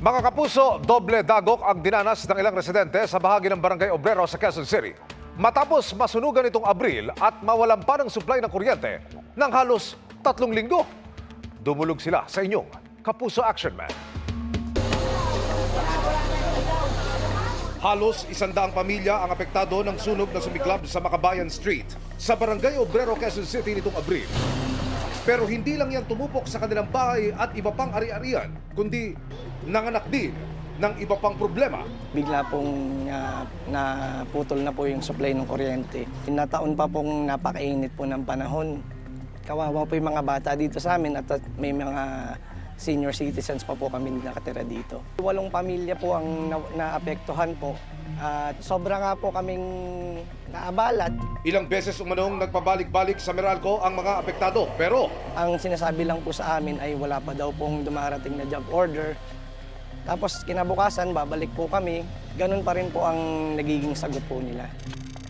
Mga kapuso, doble dagok ang dinanas ng ilang residente sa bahagi ng Barangay Obrero sa Quezon City. Matapos masunugan itong Abril at mawalan pa ng supply ng kuryente ng halos 3 linggo. Dumulog sila sa inyong Kapuso Action Man. Halos 100 pamilya ang apektado ng sunog na sumiklab sa Makabayan Street sa Barangay Obrero, Quezon City nitong Abril. Pero hindi lang yan tumupok sa kanilang bahay at iba pang ari-arian, kundi nanganak din ng iba pang problema. Bigla pong naputol na po yung supply ng kuryente. Nataon pa pong napakainit po ng panahon. Kawawa po yung mga bata dito sa amin at may mga senior citizens pa po kami nakatira dito. 8 pamilya po ang naapektuhan po at sobra nga po kaming naabalat. Ilang beses umanong nagpabalik-balik sa Meralco ang mga apektado, pero Ang sinasabi lang po sa amin ay wala pa daw pong dumarating na job order. Tapos kinabukasan, babalik po kami. Ganun pa rin po ang nagiging sagot po nila.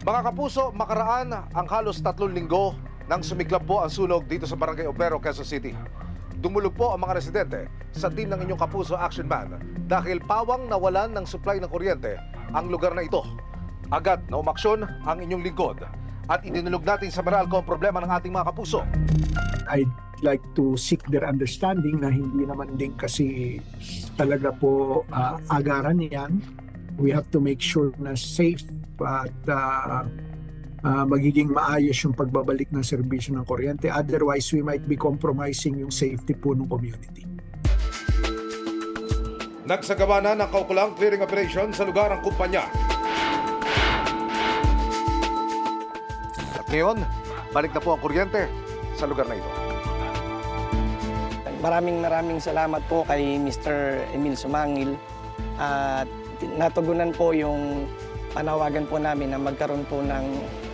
mga kapuso, makaraan ang halos 3 linggo nang sumiklab po ang sunog dito sa Barangay Obrero, Quezon City. Dumulog po ang mga residente sa team ng inyong Kapuso Action Man dahil pawang nawalan ng supply ng kuryente ang lugar na ito. Agad na umaksyon ang inyong lingkod at idinulog natin sa Meralco ang problema ng ating mga kapuso. I'd like to seek their understanding na hindi naman din kasi talaga po agaran yan. We have to make sure na safe at magiging maayos yung pagbabalik ng serbisyo ng kuryente. Otherwise, we might be compromising yung safety po ng community. Nagsagawa na ng kaukulang clearing operation sa lugar ang kumpanya. At ngayon, balik na po ang kuryente sa lugar na ito. Maraming salamat po kay Mr. Emil Sumangil at natugunan po yung panawagan po namin na magkaroon po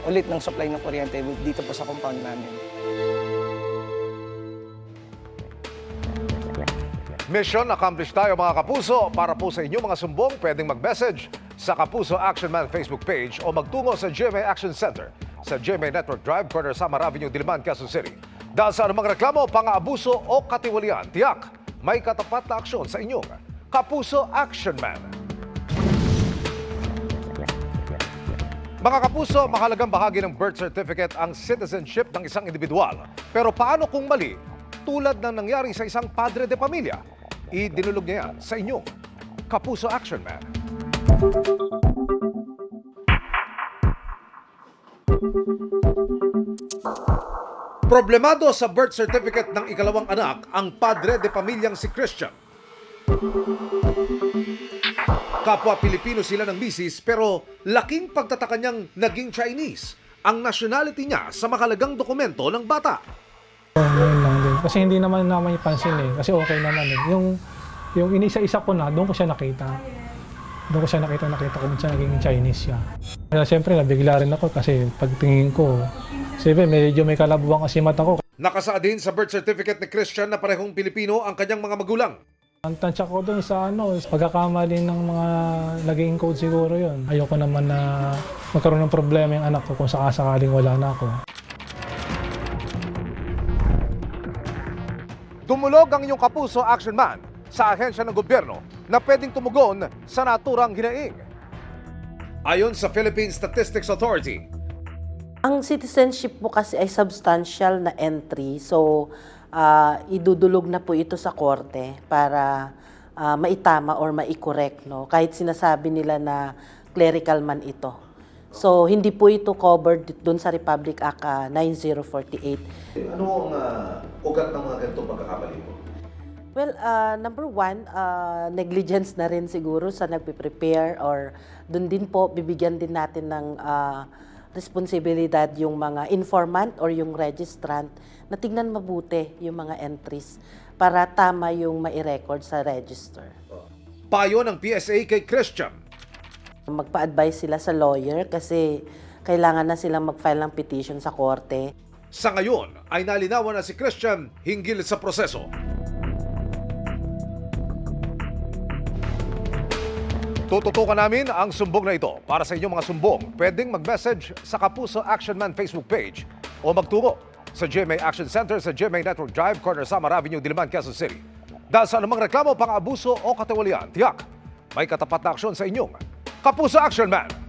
ulit ng supply ng kuryente dito po sa compound namin. Mission accomplished tayo mga kapuso. Para po sa inyo mga sumbong, pwedeng mag-message sa Kapuso Action Man Facebook page o magtungo sa GMA Action Center sa GMA Network Drive, corner Samar Avenue, Diliman, Quezon City. Dahil sa anumang reklamo, pang-aabuso o katiwalian, tiyak may katapat na aksyon sa inyong Kapuso Action Man. Mga kapuso, mahalagang bahagi ng birth certificate ang citizenship ng isang individual. Pero paano kung mali? Tulad ng nangyari sa isang padre de pamilya. Idinulog niya yan sa inyong Kapuso Action Man. Problemado sa birth certificate ng ikalawang anak ang padre de pamilyang si Christian. Kapwa Pilipino sila ng misis pero laking pagtataka niyang naging Chinese ang nationality niya sa mahalagang dokumento ng bata. Ngayon lang din. Kasi hindi naman naman ipansin eh. Kasi okay naman eh. Yung inisa-isa ko na, doon ko siya nakita. Doon ko siya nakita ko siya naging Chinese siya. Kaya siyempre nabigla rin ako kasi pagtingin ko, siyempre medyo may kalabuan kasi mata ko. Nakasaad din sa birth certificate ni Christian na parehong Pilipino ang kanyang mga magulang. Ang tansya ko doon sa pagkakamali ng mga naging code siguro yun. Ayoko naman na magkaroon ng problema yung anak ko kung sakasakaling wala na ako. Dumulog ang inyong Kapuso Action Man sa ahensya ng gobyerno na pwedeng tumugon sa naturang hinaing. Ayon sa Philippine Statistics Authority, ang citizenship po kasi ay substantial na entry. So, idudulog na po ito sa korte para maitama or mai-correct. No? Kahit sinasabi nila na clerical man ito. So, hindi po ito covered doon sa Republic Act 9048. ano ang ugat ng mga ganitong pagkakamali po? Well, number one, negligence na rin siguro sa nagpe-prepare or doon din po bibigyan din natin ng responsibilidad yung mga informant or yung registrant na tingnan mabuti yung mga entries para tama yung mai-record sa register. Payo ng PSA kay Christian. Magpa-advise sila sa lawyer kasi kailangan na silang mag-file ng petition sa korte. Sa ngayon ay nalinawan na si Christian hinggil sa proseso. Tututukan namin ang sumbong na ito. Para sa inyong mga sumbong, pwedeng mag-message sa Kapuso Action Man Facebook page o magtungo sa GMA Action Center sa GMA Network Drive, corner Samar Avenue, Diliman, Quezon City. Dahil sa anumang reklamo, pang-abuso o katiwalian, tiyak, may katapat na aksyon sa inyong Kapuso Action Man.